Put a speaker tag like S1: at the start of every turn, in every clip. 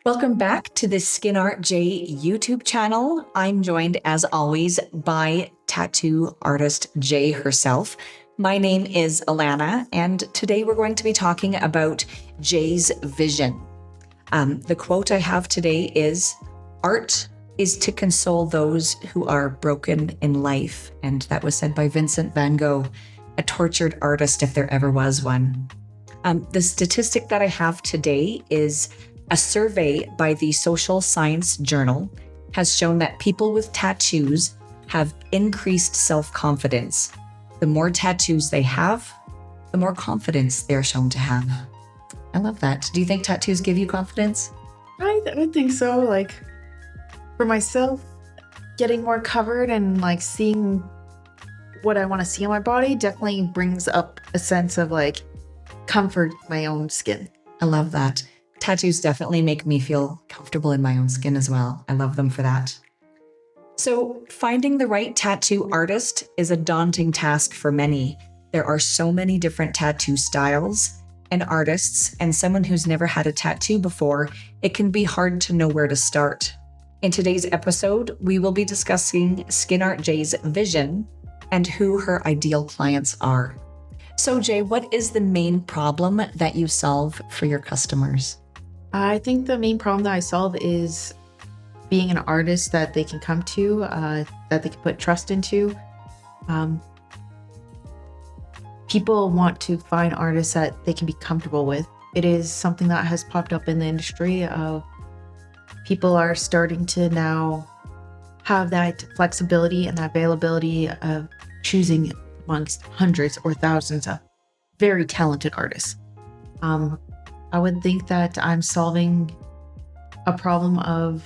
S1: Welcome back to the Skin Art J YouTube channel. I'm joined as always by tattoo artist Jay herself. My name is Alana, and today we're going to be talking about Jay's vision. The quote I have today is, "Art is to console those who are broken in life." And that was said by Vincent van Gogh, a tortured artist if there ever was one. The statistic that I have today is a survey by the Social Science Journal has shown that people with tattoos have increased self-confidence. The more tattoos they have, the more confidence they're shown to have. I love that. Do you think tattoos give you confidence?
S2: I think so. Like, for myself, getting more covered and like seeing what I want to see on my body definitely brings up a sense of like comfort in my own skin.
S1: I love that. Tattoos definitely make me feel comfortable in my own skin as well. I love them for that. So finding the right tattoo artist is a daunting task for many. There are so many different tattoo styles and artists, and someone who's never had a tattoo before, it can be hard to know where to start. In today's episode, we will be discussing Skin Art Jay's vision and who her ideal clients are. So Jay, what is the main problem that you solve for your customers?
S2: I think the main problem that I solve is being an artist that they can come to, that they can put trust into. People want to find artists that they can be comfortable with. It is something that has popped up in the industry of people are starting to now have that flexibility and that availability of choosing amongst hundreds or thousands of very talented artists. I would think that I'm solving a problem of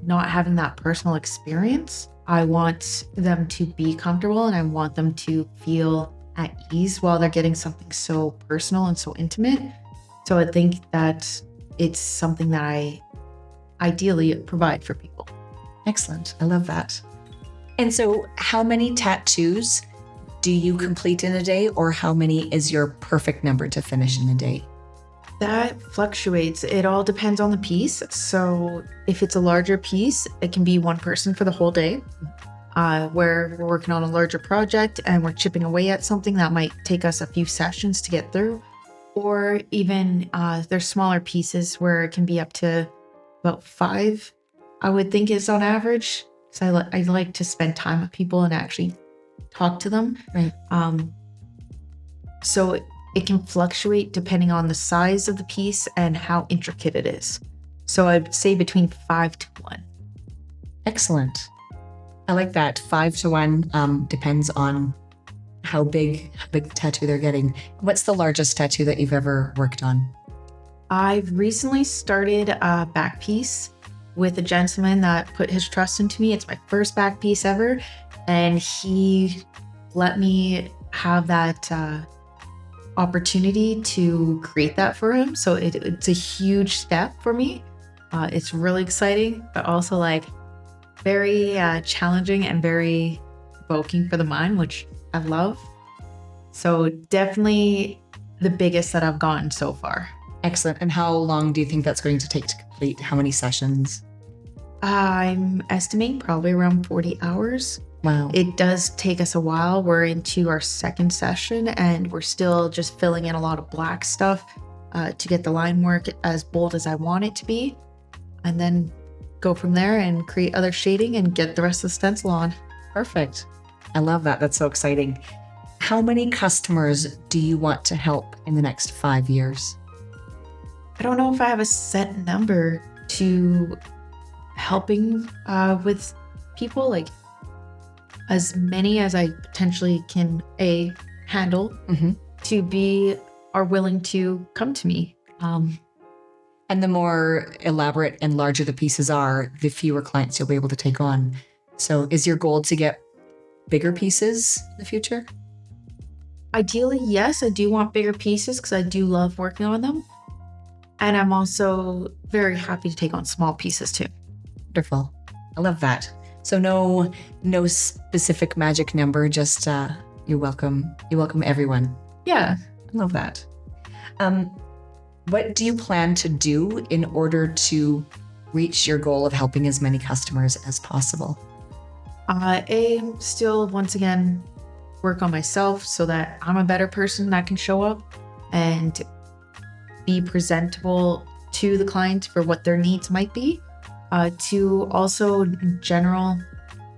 S2: not having that personal experience. I want them to be comfortable and I want them to feel at ease while they're getting something so personal and so intimate. So I think that it's something that I ideally provide for people.
S1: Excellent. I love that. And so how many tattoos do you complete in a day, or how many is your perfect number to finish in a day?
S2: That fluctuates. It all depends on the piece. So if it's a larger piece, it can be one person for the whole day. Where we're working on a larger project and we're chipping away at something that might take us a few sessions to get through. Or even there's smaller pieces where it can be up to about 5, I would think is on average. So I like to spend time with people and actually talk to them.
S1: Right.
S2: So it can fluctuate depending on the size of the piece and how intricate it is. So I'd say between 5 to 1.
S1: Excellent. I like that. 5 to 1 depends on how big tattoo they're getting. What's the largest tattoo that you've ever worked on?
S2: I've recently started a back piece with a gentleman that put his trust into me. It's my first back piece ever. And he let me have that opportunity to create that for him. So it's a huge step for me. It's really exciting, but also like very challenging and very provoking for the mind, which I love. So definitely the biggest that I've gotten so far.
S1: Excellent. And how long do you think that's going to take to complete? How many sessions?
S2: I'm estimating probably around 40 hours.
S1: Wow.
S2: It does take us a while. We're into our second session and we're still just filling in a lot of black stuff to get the line work as bold as I want it to be. And then go from there and create other shading and get the rest of the stencil on.
S1: Perfect. I love that. That's so exciting. How many customers do you want to help in the next 5 years?
S2: I don't know if I have a set number to helping with people, like as many as I potentially can handle to be are willing to come to me.
S1: And the more elaborate and larger the pieces are, the fewer clients you'll be able to take on. So is your goal to get bigger pieces in the future?
S2: Ideally, yes, I do want bigger pieces because I do love working on them. And I'm also very happy to take on small pieces too.
S1: Wonderful. I love that. So no specific magic number, just you're welcome. You welcome everyone.
S2: Yeah.
S1: I love that. what do you plan to do in order to reach your goal of helping as many customers as possible?
S2: Still, once again, work on myself so that I'm a better person that can show up and be presentable to the clients for what their needs might be. To also, in general,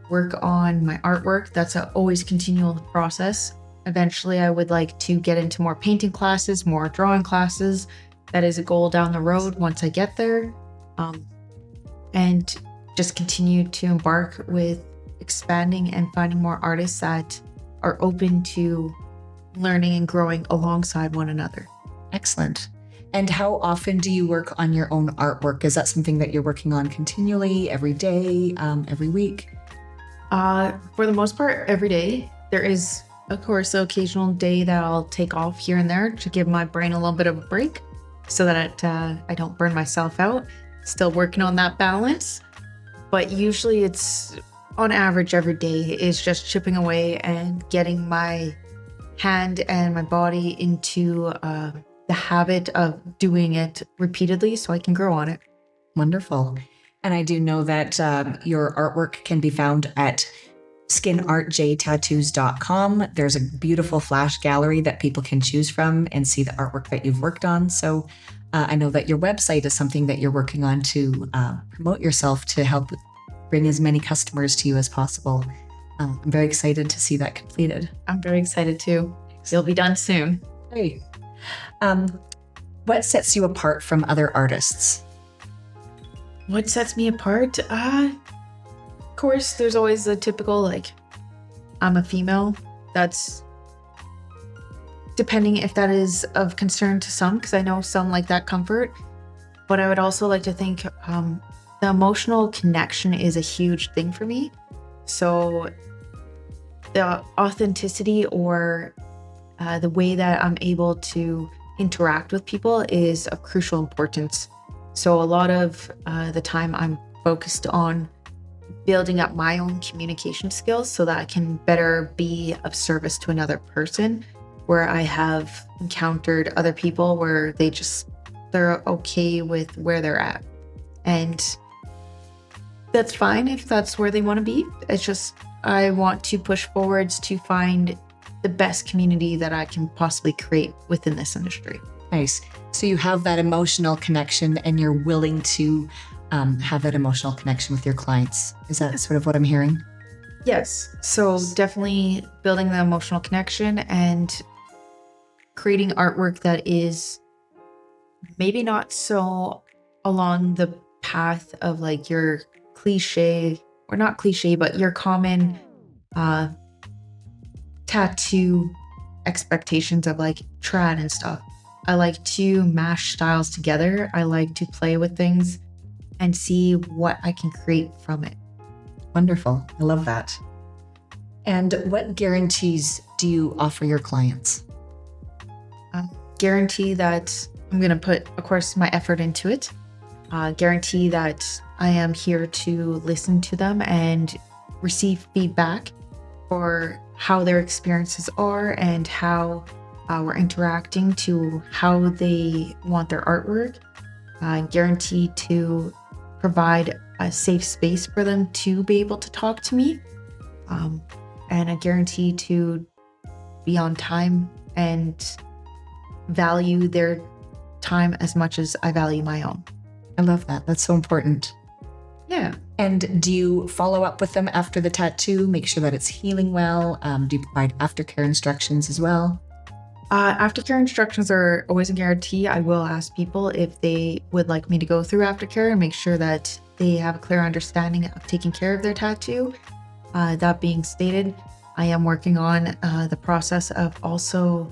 S2: work on my artwork. That's a always continual process. Eventually, I would like to get into more painting classes, more drawing classes. That is a goal down the road once I get there. And just continue to embark with expanding and finding more artists that are open to learning and growing alongside one another.
S1: Excellent. And how often do you work on your own artwork? Is that something that you're working on continually, every day, every week?
S2: For the most part, every day. There is, of course, the occasional day that I'll take off here and there to give my brain a little bit of a break so that I don't burn myself out. Still working on that balance. But usually it's, on average, every day is just chipping away and getting my hand and my body into the habit of doing it repeatedly so I can grow on it.
S1: Wonderful. And I do know that your artwork can be found at skinartjtattoos.com. There's a beautiful flash gallery that people can choose from and see the artwork that you've worked on. So I know that your website is something that you're working on to promote yourself to help bring as many customers to you as possible. I'm very excited to see that completed.
S2: I'm very excited too. It'll be done soon.
S1: Hey. What sets you apart from other artists?
S2: What sets me apart? Of course, there's always the typical, like, I'm a female. That's depending if that is of concern to some, because I know some like that comfort. But I would also like to think the emotional connection is a huge thing for me. So the authenticity or the way that I'm able to interact with people is of crucial importance. So a lot of the time I'm focused on building up my own communication skills so that I can better be of service to another person, where I have encountered other people where they're okay with where they're at. And that's fine if that's where they want to be. It's just, I want to push forwards to find the best community that I can possibly create within this industry.
S1: Nice. So you have that emotional connection and you're willing to have that emotional connection with your clients. Is that sort of what I'm hearing?
S2: Yes. So definitely building the emotional connection and creating artwork that is maybe not so along the path of like your cliche, or not cliche, but your common tattoo expectations of like trad and stuff. I like to mash styles together. I like to play with things and see what I can create from it.
S1: Wonderful. I love that. And what guarantees do you offer your clients?
S2: Guarantee that I'm going to put, of course, my effort into it. Guarantee that I am here to listen to them and receive feedback for how their experiences are and how we're interacting to how they want their artwork. Guarantee to provide a safe space for them to be able to talk to me. And a guarantee to be on time and value their time as much as I value my own.
S1: I love that. That's so important.
S2: Yeah.
S1: And do you follow up with them after the tattoo, make sure that it's healing well? Do you provide aftercare instructions as well?
S2: Aftercare instructions are always a guarantee. I will ask people if they would like me to go through aftercare and make sure that they have a clear understanding of taking care of their tattoo. That being stated, I am working on the process of also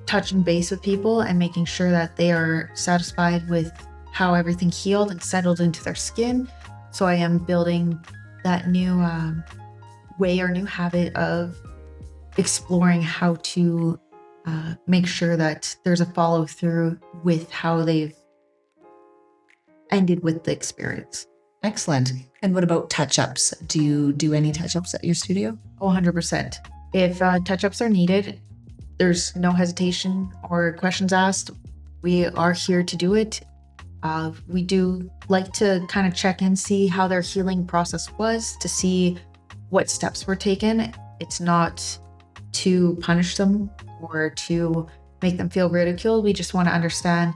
S2: touching base with people and making sure that they are satisfied with how everything healed and settled into their skin. So I am building that new way or new habit of exploring how to make sure that there's a follow through with how they've ended with the experience.
S1: Excellent. And what about touch-ups? Do you do any touch-ups at your studio?
S2: 100%. If touch-ups are needed, there's no hesitation or questions asked. We are here to do it. We do like to kind of check in, see how their healing process was, to see what steps were taken. It's not to punish them or to make them feel ridiculed. We just want to understand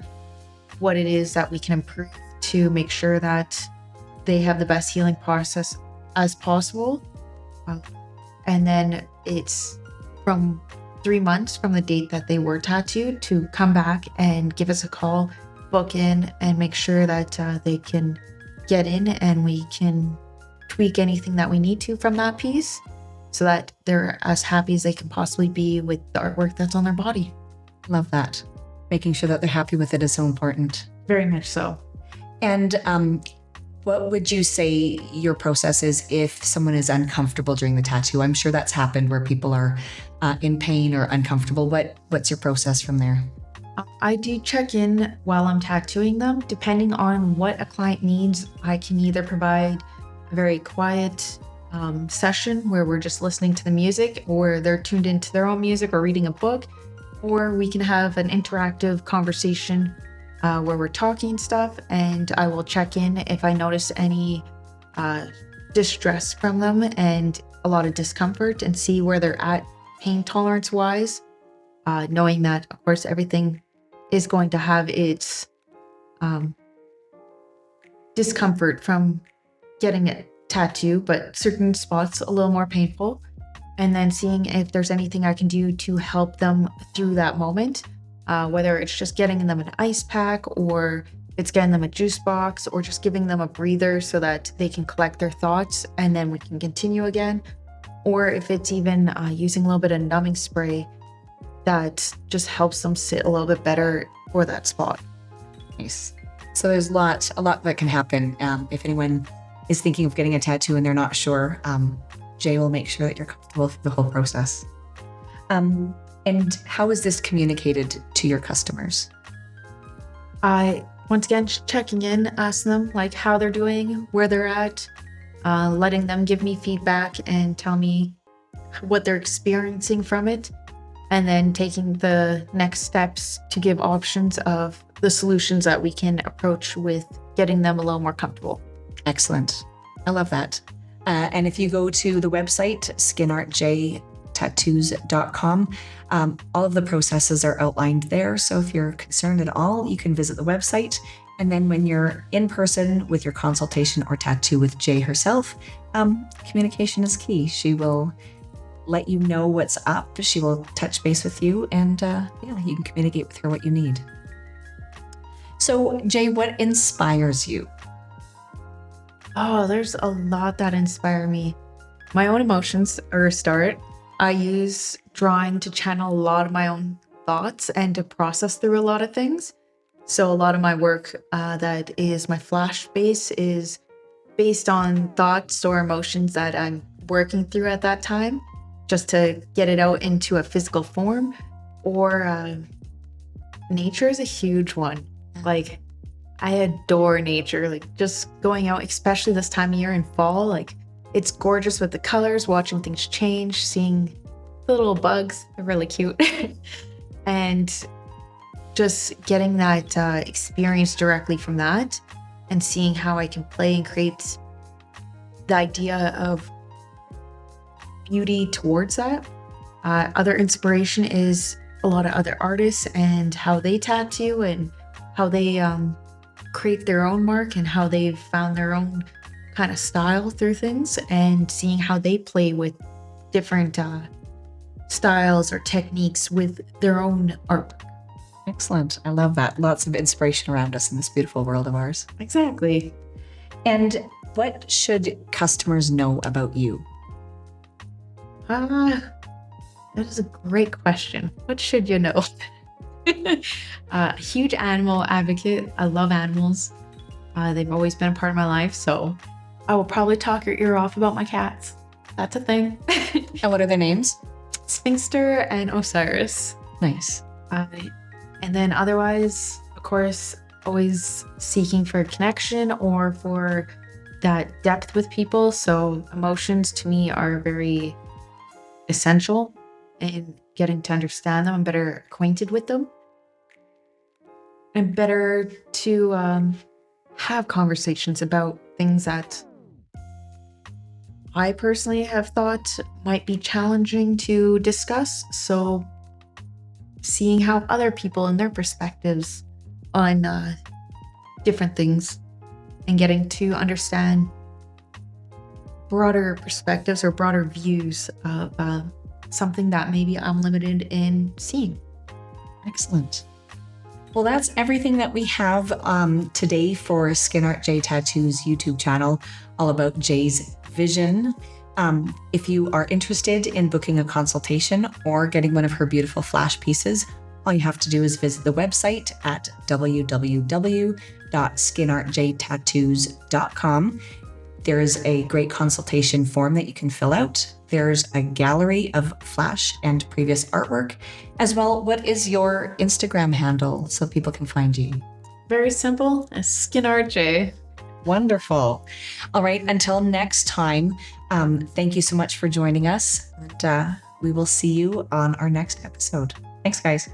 S2: what it is that we can improve to make sure that they have the best healing process as possible. And then it's from 3 months from the date that they were tattooed to come back and give us a call, book in, and make sure that they can get in and we can tweak anything that we need to from that piece so that they're as happy as they can possibly be with the artwork that's on their body.
S1: Love that. Making sure that they're happy with it is so important.
S2: Very much so.
S1: And what would you say your process is if someone is uncomfortable during the tattoo? I'm sure that's happened where people are in pain or uncomfortable. What's your process from there?
S2: I do check in while I'm tattooing them. Depending on what a client needs, I can either provide a very quiet session where we're just listening to the music, or they're tuned into their own music or reading a book, or we can have an interactive conversation where we're talking stuff, and I will check in if I notice any distress from them and a lot of discomfort and see where they're at pain tolerance wise, knowing that of course everything is going to have its discomfort from getting a tattoo, but certain spots a little more painful, and then seeing if there's anything I can do to help them through that moment, whether it's just getting them an ice pack, or it's getting them a juice box, or just giving them a breather so that they can collect their thoughts and then we can continue again, or if it's even using a little bit of numbing spray that just helps them sit a little bit better for that spot.
S1: Nice. So there's a lot that can happen. If anyone is thinking of getting a tattoo and they're not sure, Jay will make sure that you're comfortable through the whole process. And how is this communicated to your customers?
S2: I, once again, checking in, asking them like how they're doing, where they're at, letting them give me feedback and tell me what they're experiencing from it, and then taking the next steps to give options of the solutions that we can approach with getting them a little more comfortable.
S1: Excellent. I love that. And if you go to the website, skinartjtattoos.com, all of the processes are outlined there. So if you're concerned at all, you can visit the website. And then when you're in person with your consultation or tattoo with Jay herself, communication is key. She will let you know what's up. She will touch base with you, and you can communicate with her what you need. So Jay, what inspires you?
S2: Oh, there's a lot that inspire me. My own emotions are a start. I use drawing to channel a lot of my own thoughts and to process through a lot of things. So a lot of my work that is my flash base is based on thoughts or emotions that I'm working through at that time, just to get it out into a physical form. Or nature is a huge one. Like, I adore nature, like just going out, especially this time of year in fall. Like, it's gorgeous with the colors, watching things change, seeing the little bugs. They're really cute. And just getting that experience directly from that and seeing how I can play and create the idea of beauty towards that. Other inspiration is a lot of other artists and how they tattoo and how they create their own mark and how they've found their own kind of style through things, and seeing how they play with different styles or techniques with their own art.
S1: Excellent. I love that. Lots of inspiration around us in this beautiful world of ours.
S2: Exactly.
S1: And what should customers know about you?
S2: That is a great question. What should you know? Huge animal advocate. I love animals. They've always been a part of my life, so I will probably talk your ear off about my cats. That's a thing.
S1: And what are their names?
S2: Sphinxter and Osiris.
S1: Nice.
S2: And then otherwise, of course, always seeking for connection or for that depth with people. So emotions to me are very essential in getting to understand them and better acquainted with them. and better to have conversations about things that I personally have thought might be challenging to discuss. So seeing how other people and their perspectives on different things and getting to understand broader perspectives or broader views of something that maybe I'm limited in seeing.
S1: Excellent. Well, that's everything that we have today for Skin Art J Tattoos YouTube channel, all about Jay's vision. If you are interested in booking a consultation or getting one of her beautiful flash pieces, all you have to do is visit the website at www.skinartjtattoos.com. There's a great consultation form that you can fill out. There's a gallery of flash and previous artwork. As well, what is your Instagram handle so people can find you?
S2: Very simple, Skin Art J.
S1: Wonderful. All right, until next time, thank you so much for joining us. And we will see you on our next episode. Thanks, guys.